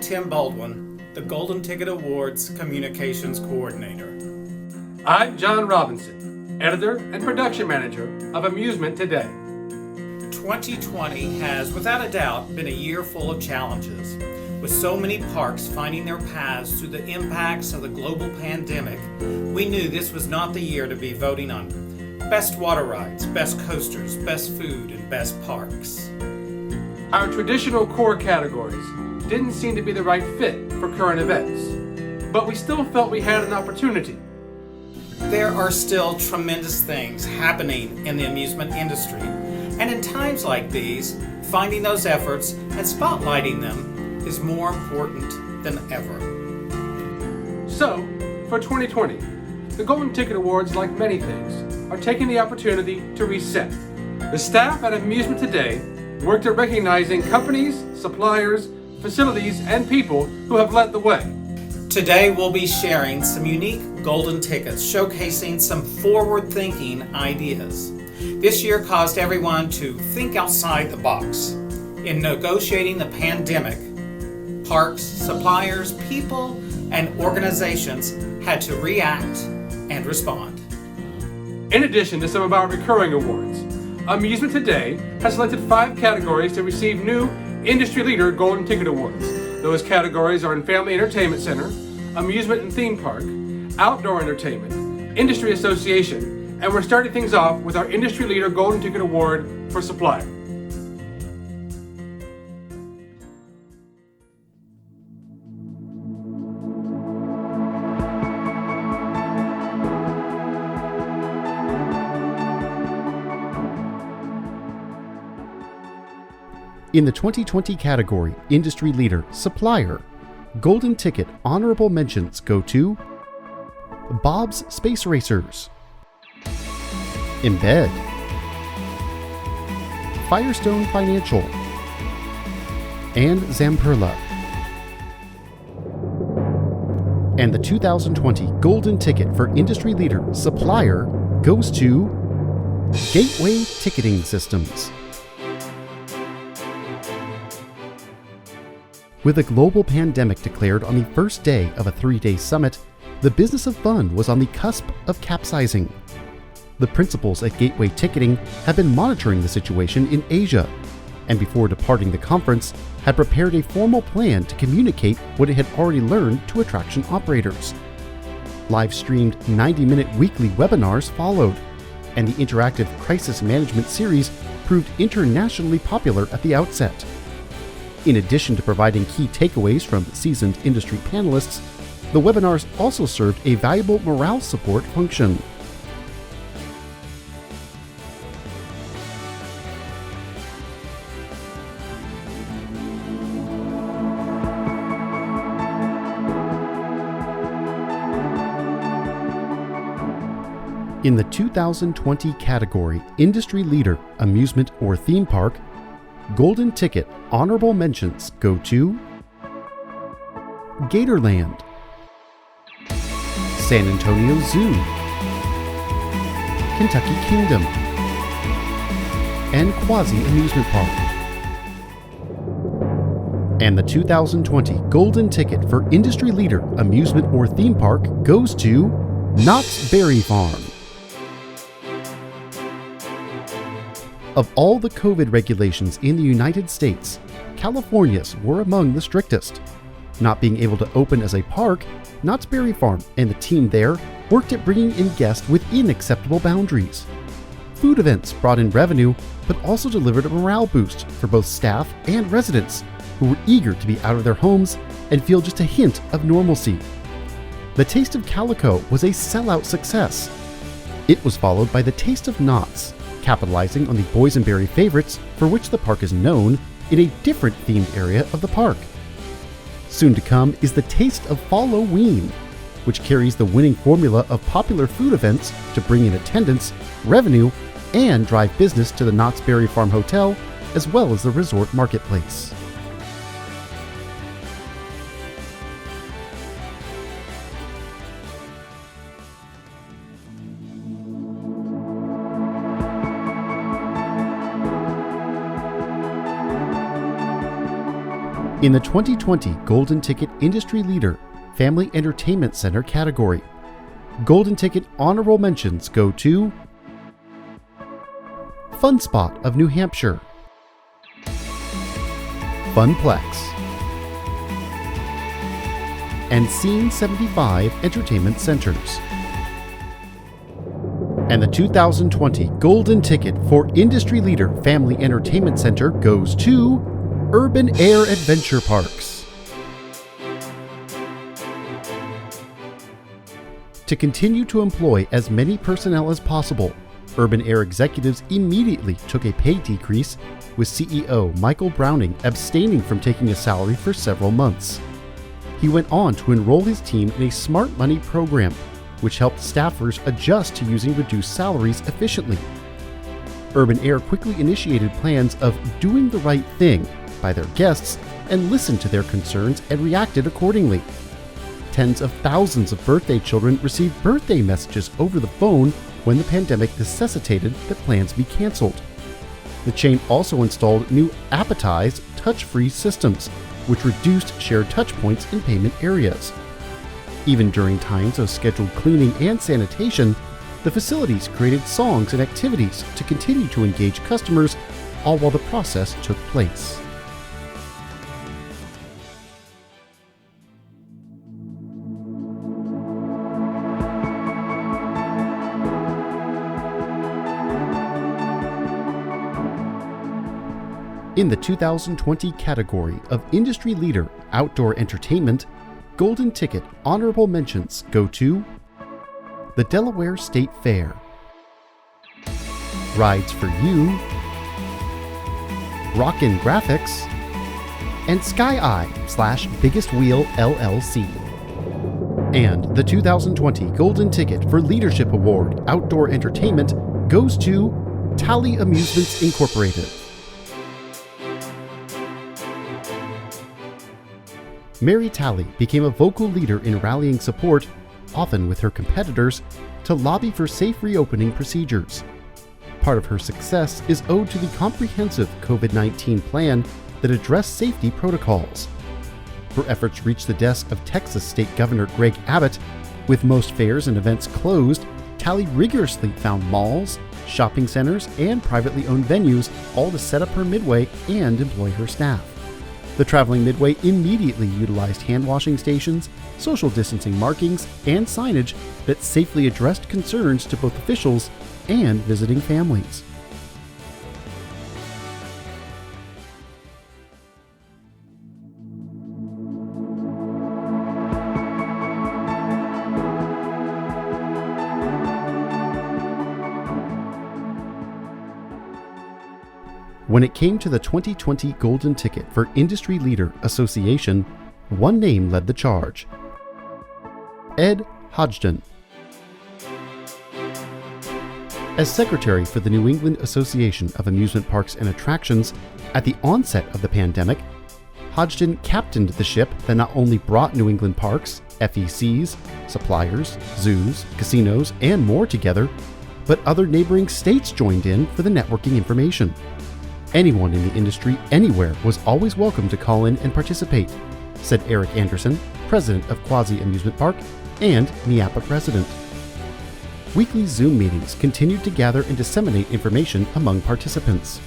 Tim Baldwin, the Golden Ticket Awards Communications Coordinator. I'm John Robinson, Editor and Production Manager of Amusement Today. 2020 has, without a doubt, been a year full of challenges. With so many parks finding their paths through the impacts of the global pandemic, we knew this was not the year to be voting on best water rides, best coasters, best food, and best parks. Our traditional core categories didn't seem to be the right fit for current events, but we still felt we had an opportunity. There are still tremendous things happening in the amusement industry, and in times like these, finding those efforts and spotlighting them is more important than ever. So, for 2020, the Golden Ticket Awards, like many things, are taking the opportunity to reset. The staff at Amusement Today worked at recognizing companies, suppliers, facilities, and people who have led the way. Today we'll be sharing some unique golden tickets showcasing some forward-thinking ideas. This year caused everyone to think outside the box. In negotiating the pandemic, parks, suppliers, people, and organizations had to react and respond. In addition to some of our recurring awards, Amusement Today has selected 5 categories to receive new Industry Leader Golden Ticket Awards. Those categories are in Family Entertainment Center, Amusement and Theme Park, Outdoor Entertainment, Industry Association, and we're starting things off with our Industry Leader Golden Ticket Award for Supplier. In the 2020 category, Industry Leader, Supplier, Golden Ticket honorable mentions go to Bob's Space Racers, Embed, Firestone Financial, and Zamperla. And the 2020 Golden Ticket for Industry Leader, Supplier goes to Gateway Ticketing Systems. With a global pandemic declared on the first day of a 3-day summit, the business of fun was on the cusp of capsizing. The principals at Gateway Ticketing have been monitoring the situation in Asia, and before departing the conference, had prepared a formal plan to communicate what it had already learned to attraction operators. Live-streamed 90-minute weekly webinars followed, and the interactive crisis management series proved internationally popular at the outset. In addition to providing key takeaways from seasoned industry panelists, the webinars also served a valuable morale support function. In the 2020 category, Industry Leader, Amusement or Theme Park, Golden Ticket honorable mentions go to Gatorland, San Antonio Zoo, Kentucky Kingdom, and Quasi Amusement Park. And the 2020 Golden Ticket for Industry Leader, Amusement or Theme Park goes to Knott's Berry Farm. Of all the COVID regulations in the United States, California's were among the strictest. Not being able to open as a park, Knott's Berry Farm and the team there worked at bringing in guests within acceptable boundaries. Food events brought in revenue, but also delivered a morale boost for both staff and residents who were eager to be out of their homes and feel just a hint of normalcy. The Taste of Calico was a sellout success. It was followed by the Taste of Knott's, capitalizing on the boysenberry favorites for which the park is known in a different themed area of the park. Soon to come is the Taste of Falloween, which carries the winning formula of popular food events to bring in attendance, revenue, and drive business to the Knott's Berry Farm Hotel, as well as the resort marketplace. In the 2020 Golden Ticket Industry Leader Family Entertainment Center category, Golden Ticket honorable mentions go to Fun Spot of New Hampshire, Funplex, and Scene 75 Entertainment Centers. And the 2020 Golden Ticket for Industry Leader Family Entertainment Center goes to Urban Air Adventure Parks. To continue to employ as many personnel as possible, Urban Air executives immediately took a pay decrease, with CEO Michael Browning abstaining from taking a salary for several months. He went on to enroll his team in a Smart Money program, which helped staffers adjust to using reduced salaries efficiently. Urban Air quickly initiated plans of doing the right thing by their guests and listened to their concerns and reacted accordingly. Tens of thousands of birthday children received birthday messages over the phone when the pandemic necessitated that plans be canceled. The chain also installed new appetized, touch-free systems, which reduced shared touchpoints in payment areas. Even during times of scheduled cleaning and sanitation, the facilities created songs and activities to continue to engage customers, all while the process took place. In the 2020 category of Industry Leader Outdoor Entertainment, Golden Ticket honorable mentions go to the Delaware State Fair, Rides for You, Rockin' Graphics, and Sky Eye/Biggest Wheel LLC. And the 2020 Golden Ticket for Leadership Award Outdoor Entertainment goes to Tally Amusements Incorporated. Mary Tally became a vocal leader in rallying support, often with her competitors, to lobby for safe reopening procedures. Part of her success is owed to the comprehensive COVID-19 plan that addressed safety protocols. Her efforts reached the desk of Texas State Governor Greg Abbott. With most fairs and events closed, Tally rigorously found malls, shopping centers, and privately owned venues all to set up her midway and employ her staff. The traveling midway immediately utilized hand-washing stations, social distancing markings, and signage that safely addressed concerns to both officials and visiting families. When it came to the 2020 Golden Ticket for Industry Leader Association, one name led the charge: Ed Hodgdon. As secretary for the New England Association of Amusement Parks and Attractions at the onset of the pandemic, Hodgdon captained the ship that not only brought New England parks, FECs, suppliers, zoos, casinos, and more together, but other neighboring states joined in for the networking information. Anyone in the industry anywhere was always welcome to call in and participate, said Eric Anderson, president of Quasi Amusement Park and NIAPA president. Weekly Zoom meetings continued to gather and disseminate information among participants.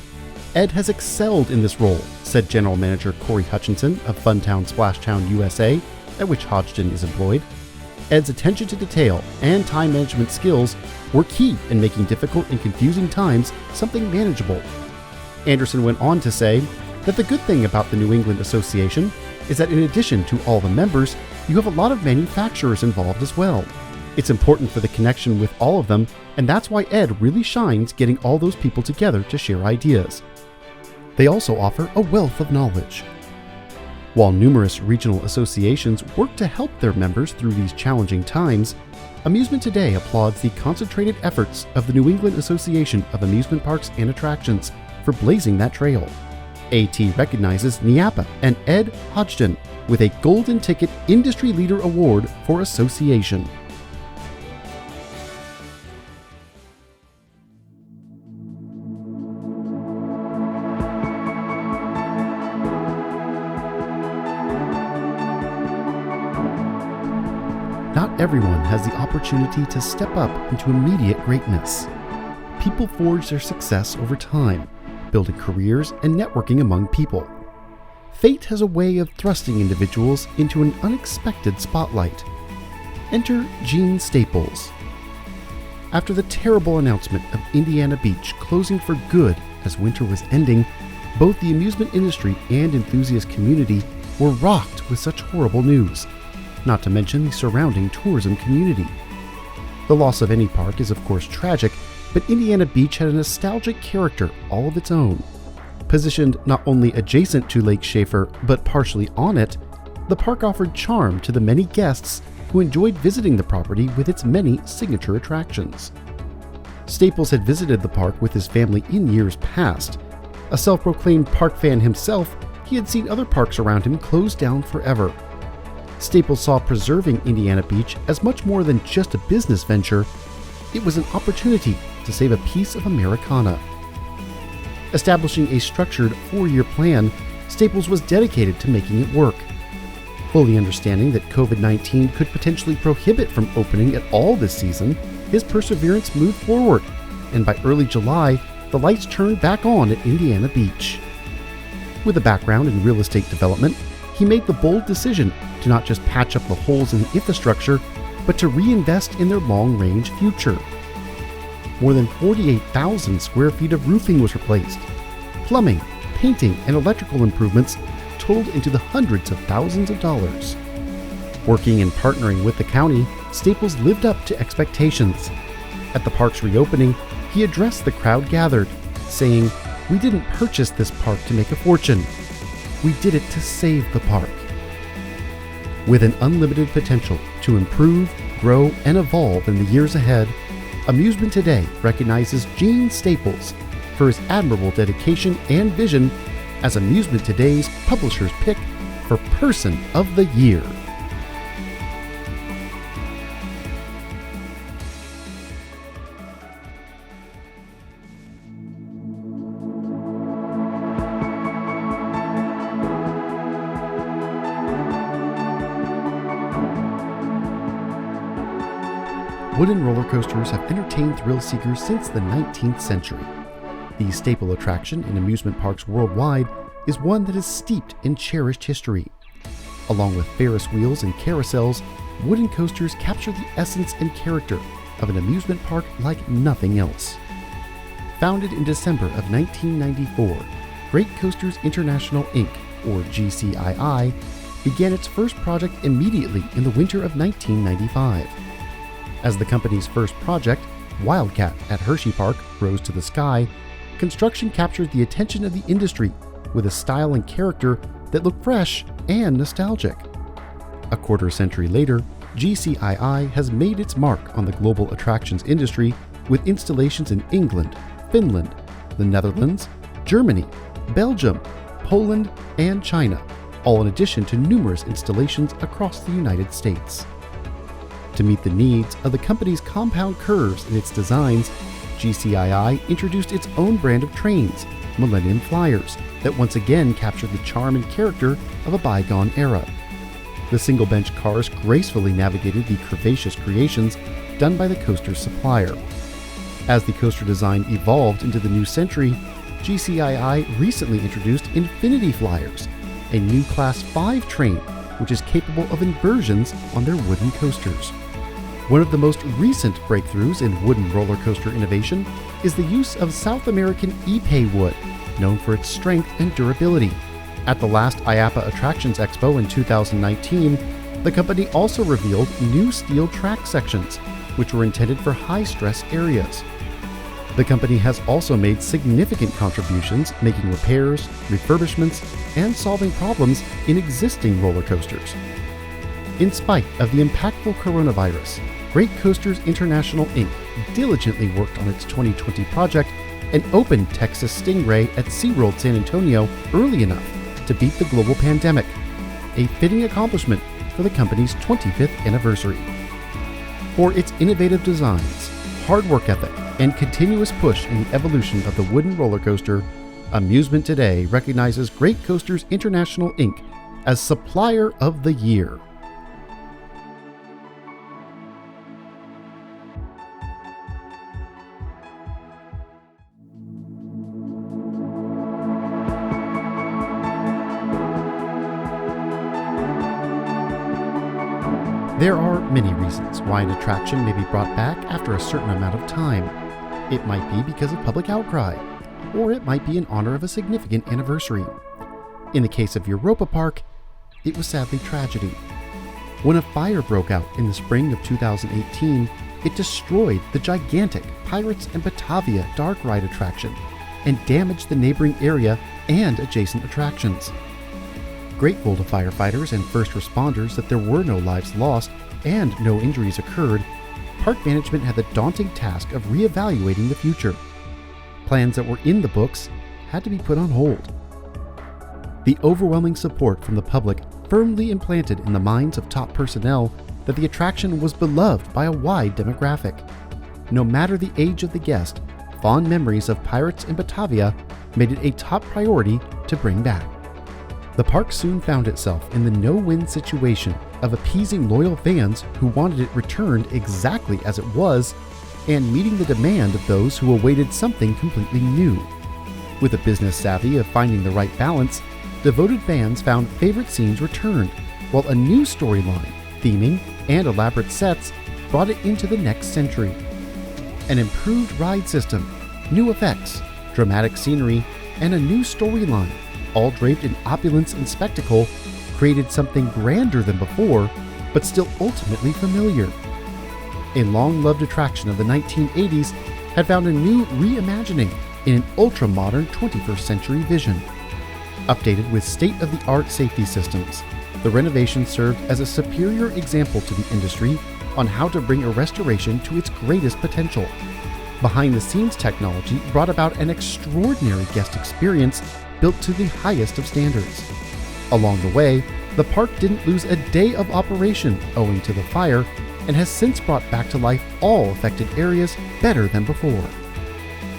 Ed has excelled in this role, said General Manager Corey Hutchinson of Funtown Splashtown USA, at which Hodgdon is employed. Ed's attention to detail and time management skills were key in making difficult and confusing times something manageable. Anderson went on to say that the good thing about the New England Association is that in addition to all the members, you have a lot of manufacturers involved as well. It's important for the connection with all of them, and that's why Ed really shines getting all those people together to share ideas. They also offer a wealth of knowledge. While numerous regional associations work to help their members through these challenging times, Amusement Today applauds the concentrated efforts of the New England Association of Amusement Parks and Attractions for blazing that trail. AT recognizes NIAPA and Ed Hodgdon with a Golden Ticket Industry Leader Award for Association. not everyone has the opportunity to step up into immediate greatness. People forge their success over time, building careers and networking among people. Fate has a way of thrusting individuals into an unexpected spotlight. Enter Gene Staples. After the terrible announcement of Indiana Beach closing for good as winter was ending, both the amusement industry and enthusiast community were rocked with such horrible news, not to mention the surrounding tourism community. The loss of any park is of course tragic, but Indiana Beach had a nostalgic character all of its own. Positioned not only adjacent to Lake Schaefer, but partially on it, the park offered charm to the many guests who enjoyed visiting the property with its many signature attractions. Staples had visited the park with his family in years past. A self-proclaimed park fan himself, he had seen other parks around him close down forever. Staples saw preserving Indiana Beach as much more than just a business venture. It was an opportunity to save a piece of Americana. Establishing a structured 4-year plan, Staples was dedicated to making it work. Fully understanding that COVID-19 could potentially prohibit from opening at all this season, his perseverance moved forward, and by early July, the lights turned back on at Indiana Beach. With a background in real estate development, he made the bold decision to not just patch up the holes in the infrastructure, but to reinvest in their long-range future. More than 48,000 square feet of roofing was replaced. Plumbing, painting, and electrical improvements totaled into the hundreds of thousands of dollars. Working and partnering with the county, Staples lived up to expectations. At the park's reopening, he addressed the crowd gathered, saying, "We didn't purchase this park to make a fortune. We did it to save the park." With an unlimited potential to improve, grow, and evolve in the years ahead, Amusement Today recognizes Gene Staples for his admirable dedication and vision as Amusement Today's Publisher's Pick for Person of the Year. Wooden roller coasters have entertained thrill seekers since the 19th century. The staple attraction in amusement parks worldwide is one that is steeped in cherished history. Along with Ferris wheels and carousels, wooden coasters capture the essence and character of an amusement park like nothing else. Founded in December of 1994, Great Coasters International Inc., or GCII, began its first project immediately in the winter of 1995. As the company's first project, Wildcat at Hershey Park, rose to the sky, construction captured the attention of the industry with a style and character that looked fresh and nostalgic. A quarter century later, GCII has made its mark on the global attractions industry with installations in England, Finland, the Netherlands, Germany, Belgium, Poland, and China, all in addition to numerous installations across the United States. To meet the needs of the company's compound curves in its designs, GCII introduced its own brand of trains, Millennium Flyers, that once again captured the charm and character of a bygone era. The single-bench cars gracefully navigated the curvaceous creations done by the coaster's supplier. As the coaster design evolved into the new century, GCII recently introduced Infinity Flyers, a new Class 5 train which is capable of inversions on their wooden coasters. One of the most recent breakthroughs in wooden roller coaster innovation is the use of South American Ipe wood, known for its strength and durability. At the last IAAPA Attractions Expo in 2019, the company also revealed new steel track sections, which were intended for high-stress areas. The company has also made significant contributions making repairs, refurbishments, and solving problems in existing roller coasters. In spite of the impactful coronavirus, Great Coasters International Inc. diligently worked on its 2020 project and opened Texas Stingray at SeaWorld San Antonio early enough to beat the global pandemic, a fitting accomplishment for the company's 25th anniversary. For its innovative designs, hard work ethic, and continuous push in the evolution of the wooden roller coaster, Amusement Today recognizes Great Coasters International Inc. as Supplier of the Year. There are many reasons why an attraction may be brought back after a certain amount of time. It might be because of public outcry, or it might be in honor of a significant anniversary. In the case of Europa Park, it was sadly tragedy. When a fire broke out in the spring of 2018, it destroyed the gigantic Pirates and Batavia dark ride attraction and damaged the neighboring area and adjacent attractions. Grateful to firefighters and first responders that there were no lives lost and no injuries occurred, park management had the daunting task of reevaluating the future. Plans that were in the books had to be put on hold. The overwhelming support from the public firmly implanted in the minds of top personnel that the attraction was beloved by a wide demographic. No matter the age of the guest, fond memories of Pirates in Batavia made it a top priority to bring back. The park soon found itself in the no-win situation of appeasing loyal fans who wanted it returned exactly as it was and meeting the demand of those who awaited something completely new. With a business savvy of finding the right balance, devoted fans found favorite scenes returned, while a new storyline, theming, and elaborate sets brought it into the next century. An improved ride system, new effects, dramatic scenery, and a new storyline, all draped in opulence and spectacle, created something grander than before, but still ultimately familiar. A long-loved attraction of the 1980s had found a new reimagining in an ultra-modern 21st century vision. Updated with state-of-the-art safety systems, the renovation served as a superior example to the industry on how to bring a restoration to its greatest potential. Behind-the-scenes technology brought about an extraordinary guest experience built to the highest of standards. Along the way, the park didn't lose a day of operation owing to the fire and has since brought back to life all affected areas better than before.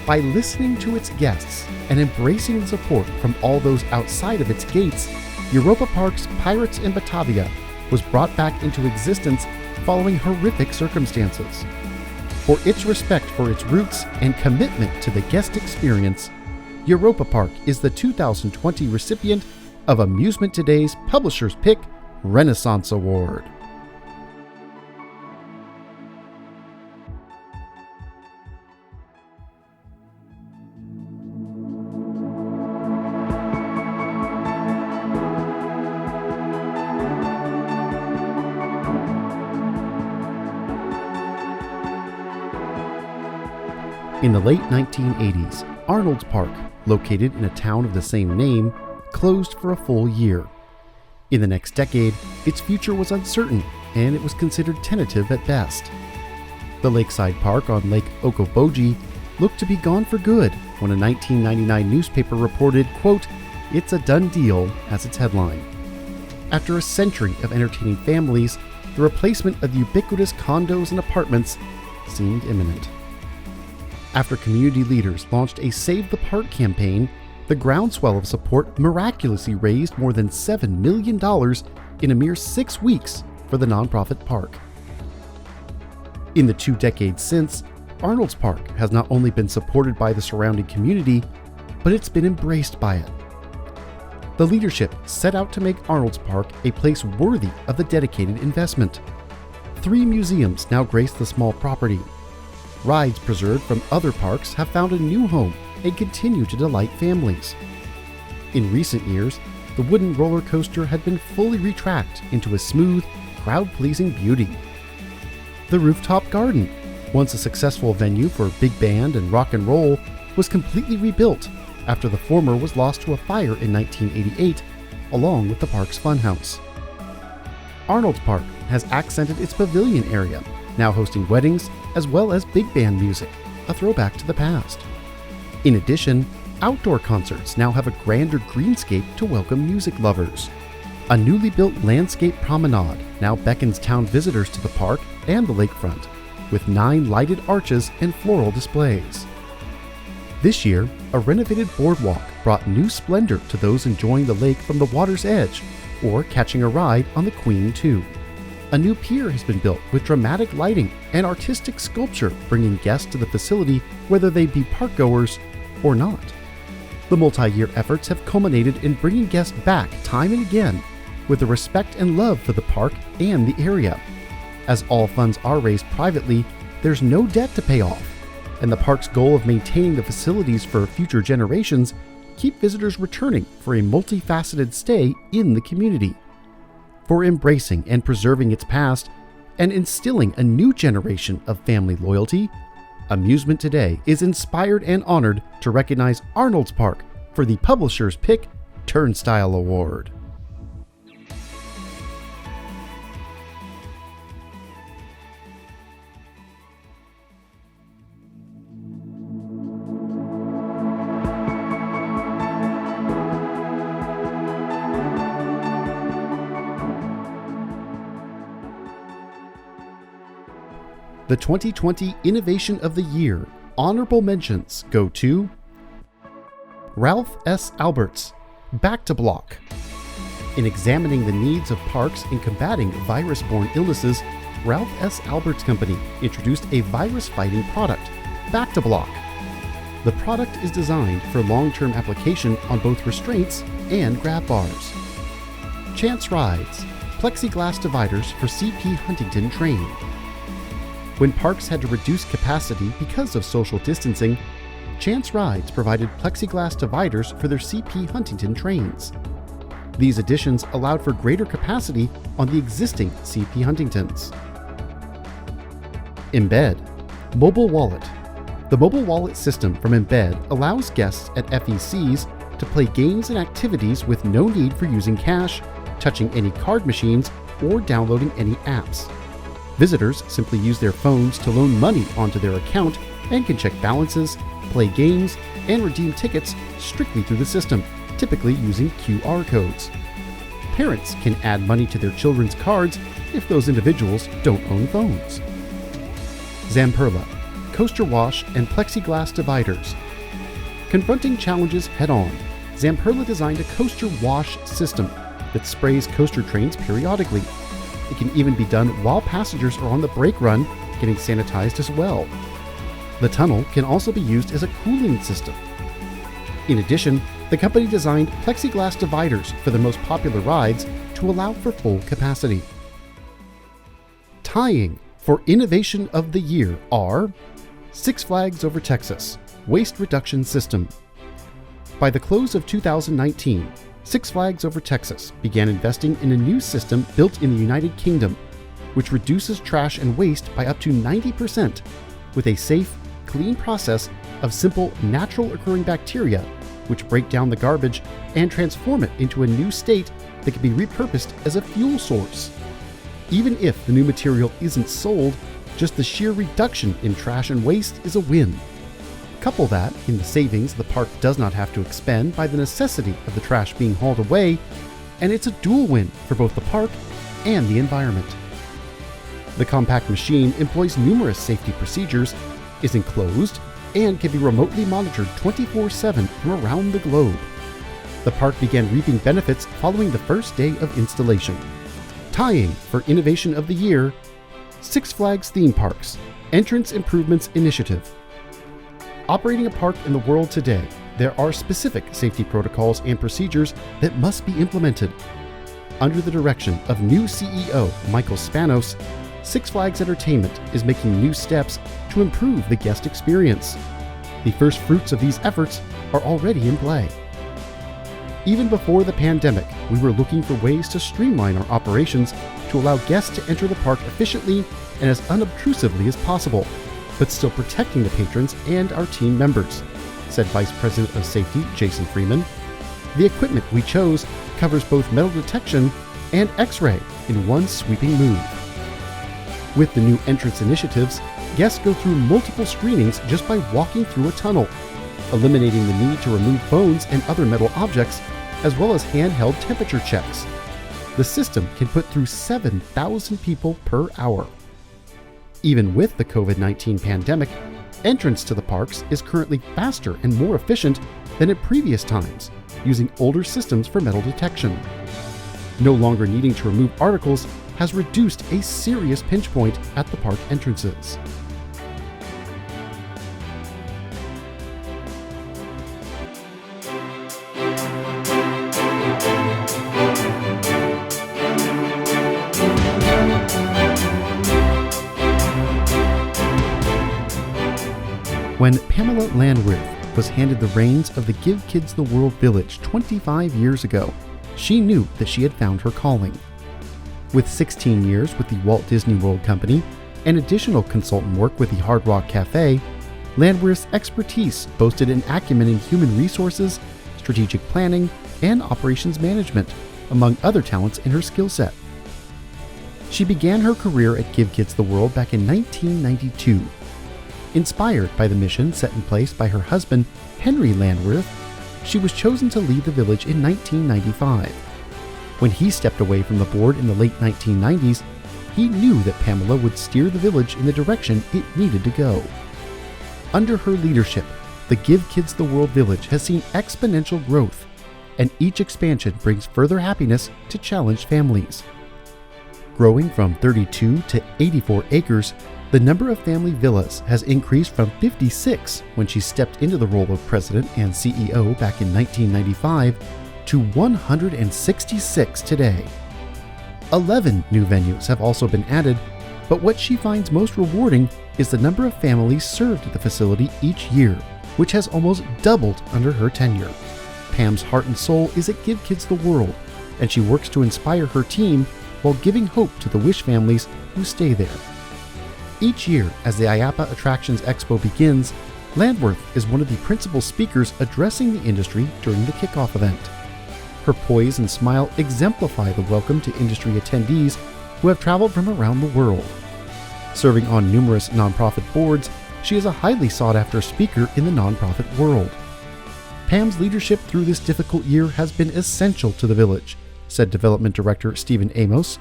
By listening to its guests and embracing the support from all those outside of its gates, Europa Park's Pirates in Batavia was brought back into existence following horrific circumstances. For its respect for its roots and commitment to the guest experience, Europa Park is the 2020 recipient of Amusement Today's Publisher's Pick Renaissance Award. In the late 1980s, Arnold's Park, located in a town of the same name, closed for a full year. In the next decade, its future was uncertain and it was considered tentative at best. The lakeside park on Lake Okoboji looked to be gone for good when a 1999 newspaper reported, quote, "It's a done deal," as its headline. After a century of entertaining families, the replacement of ubiquitous condos and apartments seemed imminent. After community leaders launched a Save the Park campaign, the groundswell of support miraculously raised more than $7 million in a mere 6 weeks for the nonprofit park. In the 2 decades since, Arnold's Park has not only been supported by the surrounding community, but it's been embraced by it. The leadership set out to make Arnold's Park a place worthy of the dedicated investment. 3 museums now grace the small property. Rides preserved from other parks have found a new home and continue to delight families. In recent years, the wooden roller coaster had been fully retracked into a smooth, crowd-pleasing beauty. The rooftop garden, once a successful venue for big band and rock and roll, was completely rebuilt after the former was lost to a fire in 1988, along with the park's funhouse. Arnold's Park has accented its pavilion area, now hosting weddings as well as big band music, a throwback to the past. In addition, outdoor concerts now have a grander greenscape to welcome music lovers. A newly built landscape promenade now beckons town visitors to the park and the lakefront, with 9 lighted arches and floral displays. This year, a renovated boardwalk brought new splendor to those enjoying the lake from the water's edge or catching a ride on the Queen 2. A new pier has been built with dramatic lighting and artistic sculpture, bringing guests to the facility whether they be parkgoers or not. The multi-year efforts have culminated in bringing guests back time and again with the respect and love for the park and the area, As all funds are raised privately, there's no debt to pay off, and the park's goal of maintaining the facilities for future generations keep visitors returning for a multifaceted stay in the community. For embracing and preserving its past and instilling a new generation of family loyalty, Amusement Today is inspired and honored to recognize Arnold's Park for the Publisher's Pick Turnstile Award. The 2020 Innovation of the Year honorable mentions go to Ralph S. Alberts, Back to Block. In examining the needs of parks in combating virus-borne illnesses, Ralph S. Alberts Company introduced a virus-fighting product, Back to Block. The product is designed for long-term application on both restraints and grab bars. Chance Rides, plexiglass dividers for CP Huntington training. When parks had to reduce capacity because of social distancing, Chance Rides provided plexiglass dividers for their CP Huntington trains. These additions allowed for greater capacity on the existing CP Huntingtons. Embed, mobile wallet. The mobile wallet system from Embed allows guests at FECs to play games and activities with no need for using cash, touching any card machines, or downloading any apps. Visitors simply use their phones to loan money onto their account and can check balances, play games, and redeem tickets strictly through the system, typically using QR codes. Parents can add money to their children's cards if those individuals don't own phones. Zamperla, coaster wash and plexiglass dividers. Confronting challenges head-on, Zamperla designed a coaster wash system that sprays coaster trains periodically. It can even be done while passengers are on the brake run, getting sanitized as well. The tunnel can also be used as a cooling system. In addition, the company designed plexiglass dividers for the most popular rides to allow for full capacity. Tying for Innovation of the Year are Six Flags Over Texas, Waste Reduction System. By the close of 2019, Six Flags Over Texas began investing in a new system built in the United Kingdom, which reduces trash and waste by up to 90% with a safe, clean process of simple, natural occurring bacteria which break down the garbage and transform it into a new state that can be repurposed as a fuel source. Even if the new material isn't sold, just the sheer reduction in trash and waste is a win. Couple that in the savings the park does not have to expend by the necessity of the trash being hauled away, and it's a dual win for both the park and the environment. The compact machine employs numerous safety procedures, is enclosed, and can be remotely monitored 24/7 from around the globe. The park began reaping benefits following the first day of installation. Tying for Innovation of the Year, Six Flags Theme Parks, Entrance Improvements Initiative. Operating a park in the world today, there are specific safety protocols and procedures that must be implemented. Under the direction of new CEO Michael Spanos, Six Flags Entertainment is making new steps to improve the guest experience. The first fruits of these efforts are already in play. Even before the pandemic, we were looking for ways to streamline our operations to allow guests to enter the park efficiently and as unobtrusively as possible, but still protecting the patrons and our team members, said Vice President of Safety Jason Freeman. The equipment we chose covers both metal detection and X-ray in one sweeping move. With the new entrance initiatives, guests go through multiple screenings just by walking through a tunnel, eliminating the need to remove phones and other metal objects, as well as handheld temperature checks. The system can put through 7,000 people per hour. Even with the COVID-19 pandemic, entrance to the parks is currently faster and more efficient than at previous times, using older systems for metal detection. No longer needing to remove articles has reduced a serious pinch point at the park entrances. When Pamela Landworth was handed the reins of the Give Kids the World Village 25 years ago, she knew that she had found her calling. With 16 years with the Walt Disney World Company and additional consultant work with the Hard Rock Cafe, Landworth's expertise boasted an acumen in human resources, strategic planning, and operations management, among other talents in her skill set. She began her career at Give Kids the World back in 1992. Inspired by the mission set in place by her husband, Henry Landworth, she was chosen to lead the village in 1995. When he stepped away from the board in the late 1990s, he knew that Pamela would steer the village in the direction it needed to go. Under her leadership, the Give Kids the World Village has seen exponential growth, and each expansion brings further happiness to challenged families. Growing from 32 to 84 acres, the number of family villas has increased from 56 when she stepped into the role of president and CEO back in 1995 to 166 today. 11 new venues have also been added, but what she finds most rewarding is the number of families served at the facility each year, which has almost doubled under her tenure. Pam's heart and soul is at Give Kids the World, and she works to inspire her team while giving hope to the Wish families who stay there. Each year, as the IAPA Attractions Expo begins, Landworth is one of the principal speakers addressing the industry during the kickoff event. Her poise and smile exemplify the welcome to industry attendees who have traveled from around the world. Serving on numerous nonprofit boards, she is a highly sought-after speaker in the nonprofit world. Pam's leadership through this difficult year has been essential to the village, said Development Director Stephen Amos.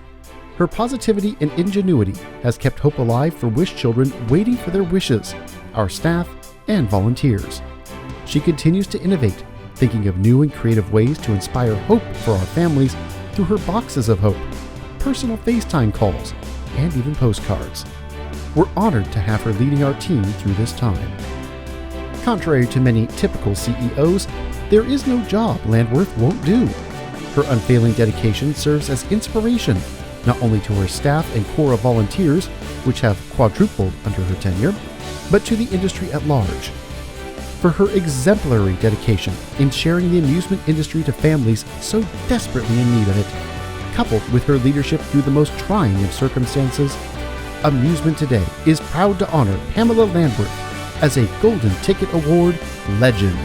Her positivity and ingenuity has kept hope alive for Wish children waiting for their wishes, our staff, and volunteers. She continues to innovate, thinking of new and creative ways to inspire hope for our families through her boxes of hope, personal FaceTime calls, and even postcards. We're honored to have her leading our team through this time. Contrary to many typical CEOs, there is no job Landworth won't do. Her unfailing dedication serves as inspiration, not only to her staff and core of volunteers, which have quadrupled under her tenure, but to the industry at large. For her exemplary dedication in sharing the amusement industry to families so desperately in need of it, coupled with her leadership through the most trying of circumstances, Amusement Today is proud to honor Pamela Landworth as a Golden Ticket Award legend.